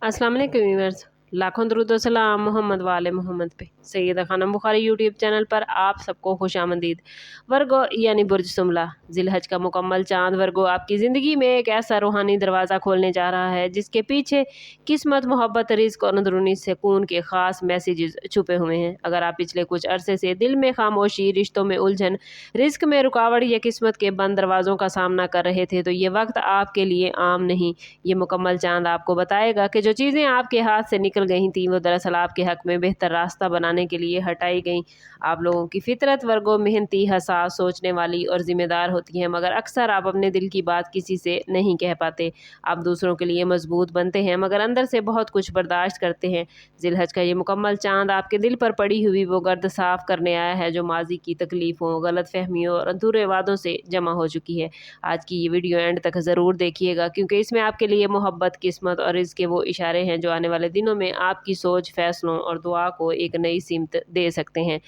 अस्सलाम वालेकुम व्यूअर्स, लाखों दरूद व सलाम मोहम्मद वाले मोहम्मद पे। सैयदा खानम बुखारी यूट्यूब चैनल पर आप सबको खुशामदीद। वर्गो यानी बुर्ज सुमला, जिलहज का मुकम्मल चांद वर्गो आपकी ज़िंदगी में एक ऐसा रूहानी दरवाज़ा खोलने जा रहा है जिसके पीछे किस्मत, मोहब्बत, रिज़्क और अंदरूनी सुकून के ख़ास मैसेजेस छुपे हुए हैं। अगर आप पिछले कुछ अरसे से दिल में खामोशी, रिश्तों में उलझन, रिज़्क में रुकावट या किस्मत के बंद दरवाज़ों का सामना कर रहे थे, तो ये वक्त आपके लिए आम नहीं। ये मुकम्मल चांद आपको बताएगा कि जो चीज़ें आपके हाथ से निकल गई थीं वो दरअसल आपके हक में बेहतर रास्ता बनाने के लिए हटाई गई। आप लोगों की फितरत वर्गो मेहनती, हसास, सोचने वाली और ज़िम्मेदार होती है, मगर अक्सर आप अपने दिल की बात किसी से नहीं कह पाते। आप दूसरों के लिए मजबूत बनते हैं मगर अंदर से बहुत कुछ बर्दाश्त करते हैं। जिलहज का ये मुकम्मल चांद आपके दिल पर पड़ी हुई वो गर्द साफ करने आया है जो माजी की तकलीफ़ों, गलत फहमियों और अधूरे वादों से जमा हो चुकी है। आज की ये वीडियो एंड तक ज़रूर देखिएगा क्योंकि इसमें आपके लिए मोहब्बत, किस्मत और इसके वो इशारे हैं जो आने वाले दिनों में आपकी सोच, फैसलों और दुआ को एक नई सिमत दे सकते हैं।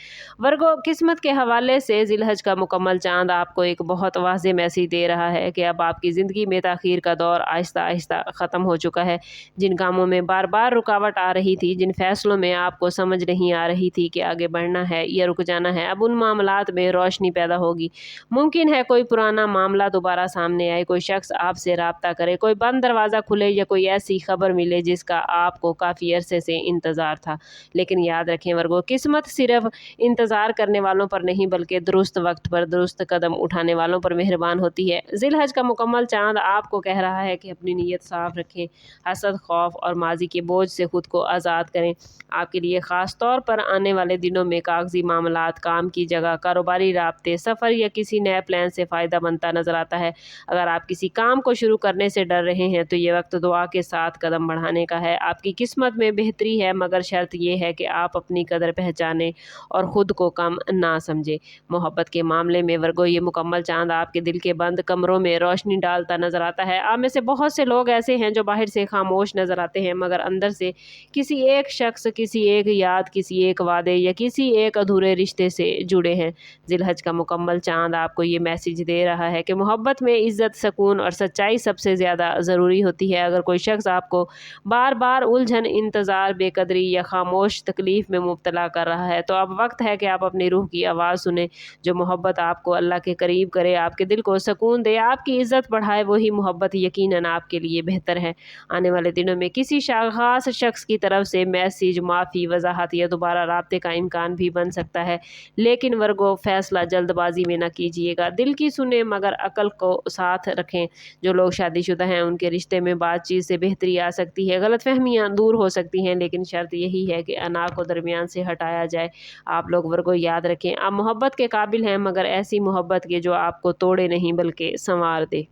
वर्गो, किस्मत के हवाले से जिलहज का मुकम्मल चांद आपको एक बहुत वाज़ेह मैसेज दे रहा है कि अब आपकी ज़िंदगी में ताख़ीर का दौर आहिस्ता आहिस्ता ख़त्म हो चुका है। जिन कामों में बार बार रुकावट आ रही थी, जिन फैसलों में आपको समझ नहीं आ रही थी कि आगे बढ़ना है या रुक जाना है, अब उन मामलात में रोशनी पैदा होगी। मुमकिन है कोई पुराना मामला दोबारा सामने आए, कोई शख्स आपसे राब्ता करे, कोई बंद दरवाज़ा खुले या कोई ऐसी खबर मिले जिसका आपको काफ़ी अरसे से इंतज़ार था। लेकिन याद रखें वर्गो, किस्मत सिर्फ इंतज़ार करने वालों पर नहीं बल्कि दुरुस्त वक्त पर दुरुस्त कदम उठाने वालों पर मेहरबान होती है। जिलहज का मुकम्मल चांद आपको कह रहा है कि अपनी नीयत साफ रखें, हसद, खौफ और माजी के बोझ से खुद को आज़ाद करें। आपके लिए ख़ास तौर पर आने वाले दिनों में कागजी मामलात, काम की जगह, कारोबारी राब्ते, सफ़र या किसी नए प्लान से फ़ायदा बनता नज़र आता है। अगर आप किसी काम को शुरू करने से डर रहे हैं तो ये वक्त दुआ के साथ कदम बढ़ाने का है। आपकी किस्मत में बेहतरी है मगर शर्त ये है कि आप अपनी कदर पहचानें और ख़ुद को कम ना समझें। मोहब्बत के मामले में वर्गो, ये मुकम्मल चांद आपके दिल के बंद कमरों में रोशनी डालता नज़र आता है। आप में से बहुत से लोग ऐसे हैं जो बाहर से खामोश नज़र आते हैं मगर अंदर से किसी एक शख्स, किसी एक याद, किसी एक वादे या किसी एक अधूरे रिश्ते से जुड़े हैं। जिलहज का मुकम्मल चांद आपको ये मैसेज दे रहा है कि मोहब्बत में इज़्ज़त, सुकून और सच्चाई सबसे ज़्यादा ज़रूरी होती है। अगर कोई शख्स आपको बार बार उलझन, इंतज़ार, बेकदरी या खामोश तकलीफ़ में मुब्तला कर रहा है तो अब वक्त है कि आप अपनी रूह की आवाज़ सुने। जो मोहब्बत आपको अल्लाह के करीब करे, आपके दिल को सुकून दे, आपकी इज़्ज़त बढ़ाए, वही मोहब्बत यकीनन आपके लिए बेहतर है। आने वाले दिनों में किसी ख़ास शख्स की तरफ से मैसेज, माफ़ी, वज़ाहत या दोबारा राब्ते का इम्कान भी बन सकता है। लेकिन वर्गो, फ़ैसला जल्दबाजी में ना कीजिएगा। दिल की सुने मगर अक़ल को साथ रखें। जो लोग शादीशुदा हैं उनके रिश्ते में बातचीत से बेहतरी आ सकती है, गलतफ़हमियाँ दूर हो सकती हैं, लेकिन शर्त यही है कि अना को दरमियान से हटाया जाए। आप लोग वर्गो याद रखें, आप मोहब्बत के काबिल हैं मगर ऐसी मोहब्बत के जो आपको तोड़े नहीं बल्कि संवार दे।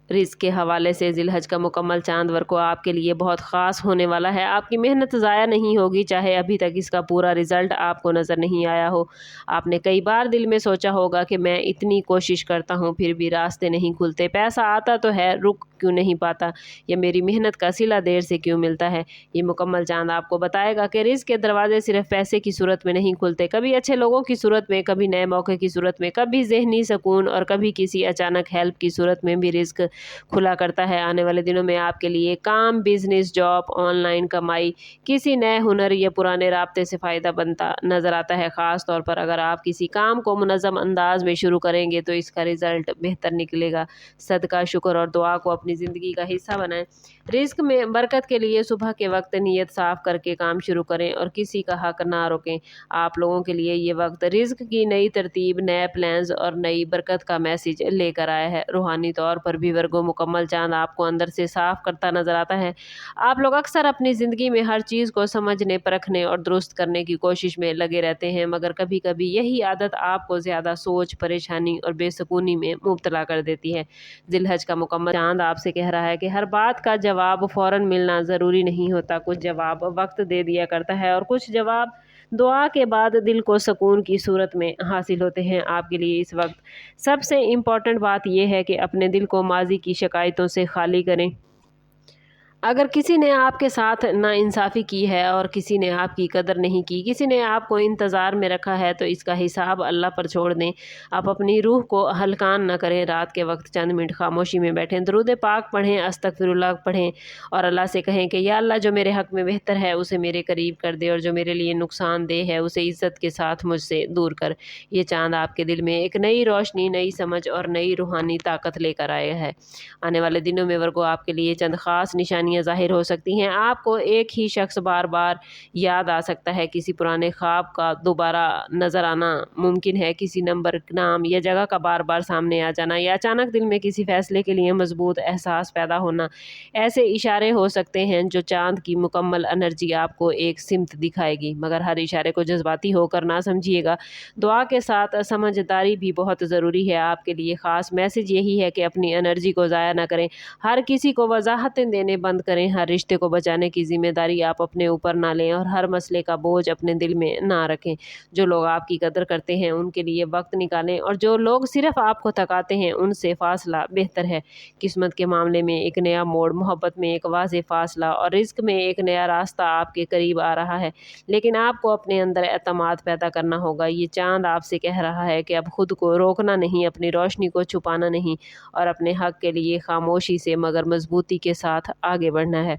रिज़्क के हवाले से जिलहज का मुकम्मल चांद वर्गो आपके लिए बहुत ख़ास होने वाला है। आपकी मेहनत ज़ाया नहीं होगी, चाहे अभी तक इसका पूरा रिज़ल्ट आपको नज़र नहीं आया हो। आपने कई बार दिल में सोचा होगा कि मैं इतनी कोशिश करता हूँ फिर भी रास्ते नहीं खुलते, पैसा आता तो है, रुक क्यों नहीं पाता, या मेरी मेहनत का सिला देर से क्यों मिलता है। ये मुकम्मल चांद आपको बताएगा कि रिज़्क के दरवाजे सिर्फ पैसे की सूरत में नहीं खुलते, कभी अच्छे लोगों की सूरत में, कभी नए मौके की सूरत में, कभी ज़हनी सुकून और कभी किसी अचानक हेल्प की सूरत में भी रिज़्क खुला करता है। आने वाले दिनों में आपके लिए काम, बिजनेस, जॉब, ऑनलाइन कमाई, किसी नए हुनर या पुराने राब्ते से फ़ायदा बनता नज़र आता है। ख़ास तौर पर अगर आप किसी काम को मुनज़्ज़म अंदाज में शुरू करेंगे तो इसका रिज़ल्ट बेहतर निकलेगा। सदका, शुक्र और दुआ को अपनी ज़िंदगी का हिस्सा बनाएं। रिज़्क में बरकत के लिए सुबह के वक्त नीयत साफ़ करके काम शुरू करें और किसी का हक ना रोकें। आप लोगों के लिए ये वक्त रिज़्क की नई तरतीब, नए प्लान्स और नई बरकत का मैसेज लेकर आया है। रूहानी तौर पर भी वर्गो, मुकम्मल चांद आपको अंदर से साफ करता नजर आता है। आप लोग अक्सर अपनी ज़िंदगी में हर चीज़ को समझने, परखने और दुरुस्त करने की कोशिश में लगे रहते हैं मगर कभी कभी यही आदत आपको ज़्यादा सोच, परेशानी और बेसुकूनी में मुब्तला कर देती है। जिलहज का मुकम्मल चांद आपसे कह रहा है कि हर बात का जवाब फ़ौरन मिलना ज़रूरी नहीं होता। कुछ जवाब वक्त दे दिया करता है और कुछ जवाब दुआ के बाद दिल को सुकून की सूरत में हासिल होते हैं। आपके लिए इस वक्त सबसे इम्पॉर्टेंट बात यह है कि अपने दिल को माजी की शिकायतों से खाली करें। अगर किसी ने आपके साथ नाइंसाफ़ी की है और किसी ने आपकी कदर नहीं की, किसी ने आपको इंतज़ार में रखा है, तो इसका हिसाब अल्लाह पर छोड़ दें। आप अपनी रूह को हलकान ना करें। रात के वक्त चंद मिनट खामोशी में बैठें, दुरूद पाक पढ़ें, अस्तगफिरुल्लाह पढ़ें और अल्लाह से कहें कि या अल्लाह, जो मेरे हक़ में बेहतर है उसे मेरे करीब कर दे, और जो मेरे लिए नुकसानदेह है उसे इज़्ज़त के साथ मुझसे दूर कर। ये चाँद आपके दिल में एक नई रोशनी, नई समझ और नई रूहानी ताकत लेकर आया है। आने वाले दिनों में वर्गो आपके लिए चंद ख़ास निशानियां ज़ाहिर हो सकती हैं। आपको एक ही शख्स बार बार याद आ सकता है, किसी पुराने ख्वाब का दोबारा नज़र आना मुमकिन है, किसी नंबर, नाम या जगह का बार बार सामने आ जाना, या अचानक दिल में किसी फ़ैसले के लिए मजबूत एहसास पैदा होना। ऐसे इशारे हो सकते हैं जो चाँद की मुकम्मल एनर्जी आपको एक सिमत दिखाएगी, मगर हर इशारे को जज्बाती होकर ना समझिएगा। दुआ के साथ समझदारी भी बहुत ज़रूरी है। आपके लिए ख़ास मैसेज यही है कि अपनी एनर्जी को ज़ाया ना करें। हर किसी को वजाहतें देने बंद करें। हर रिश्ते को बचाने की जिम्मेदारी आप अपने ऊपर ना लें, और हर मसले का बोझ अपने दिल में ना रखें। जो लोग आपकी कदर करते हैं उनके लिए वक्त निकालें, और जो लोग सिर्फ आपको थकाते हैं उनसे फासला बेहतर है। किस्मत के मामले में एक नया मोड़, मोहब्बत में एक वाज़ेह फासला और रिज़्क में एक नया रास्ता आपके करीब आ रहा है, लेकिन आपको अपने अंदर एतमाद पैदा करना होगा। ये चाँद आपसे कह रहा है कि अब खुद को रोकना नहीं, अपनी रोशनी को छुपाना नहीं, और अपने हक के लिए खामोशी से मगर मजबूती के साथ आगे बढ़ना है।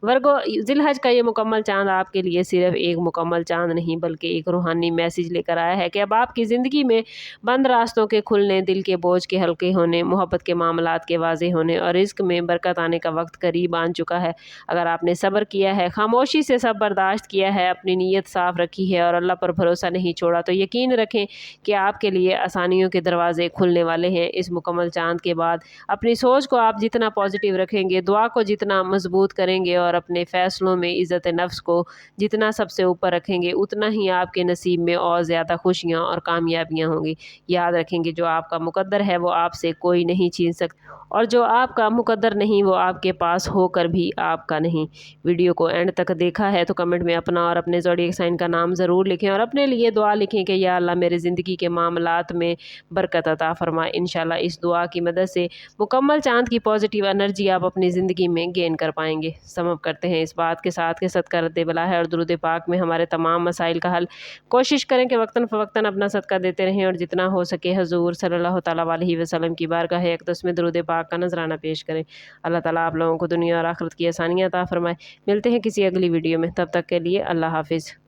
वर्गो, जिलहज का ये मुकम्मल चाँद आपके लिए सिर्फ एक मुकम्मल चाँद नहीं, बल्कि एक रूहानी मैसेज लेकर आया है कि अब आपकी ज़िंदगी में बंद रास्तों के खुलने, दिल के बोझ के हल्के होने, मोहब्बत के मामलात के वाज़ेह होने और रिज़्क में बरकत आने का वक्त करीब आ चुका है। अगर आपने सब्र किया है, खामोशी से सब बर्दाश्त किया है, अपनी नीयत साफ़ रखी है और अल्लाह पर भरोसा नहीं छोड़ा, तो यकीन रखें कि आपके लिए आसानियों के दरवाजे खुलने वाले हैं। इस मुकम्मल चाँद के बाद अपनी सोच को आप जितना पॉजिटिव रखेंगे, दुआ को जितना मजबूत करेंगे और अपने फ़ैसलों में इज़्ज़त नफ्स को जितना सबसे ऊपर रखेंगे, उतना ही आपके नसीब में और ज़्यादा खुशियाँ और कामयाबियाँ होंगी। याद रखेंगे, जो आपका मुकद्दर है वो आपसे कोई नहीं छीन सकता, और जो आपका मुकद्दर नहीं वो आपके पास होकर भी आपका नहीं। वीडियो को एंड तक देखा है तो कमेंट में अपना और अपने ज़ोडिएक साइन का नाम ज़रूर लिखें, और अपने लिए दुआ लिखें कि या अल्लाह, मेरे ज़िंदगी के मामलात में बरकत अता फरमा। इंशाल्लाह इस दुआ की मदद से मुकम्मल चाँद की पॉजिटिव एनर्जी आप अपनी ज़िंदगी में गेन कर पाएंगे। समअप करते हैं इस बात के साथ कि सदका रद्द बला है और दुरूद पाक में हमारे तमाम मसाइल का हल। कोशिश करें कि वक्तन फ़वक्तन अपना सदका देते रहें, और जितना हो सके हुज़ूर सल्लल्लाहु तआला अलैहि वसल्लम की बारगाह अक़दस में दुरूद पाक का नजराना पेश करें। अल्लाह ताला आप लोगों को दुनिया और आखिरत की आसानियाँ अता फरमाए। मिलते हैं किसी अगली वीडियो में, तब तक के लिए अल्लाह हाफ़िज़।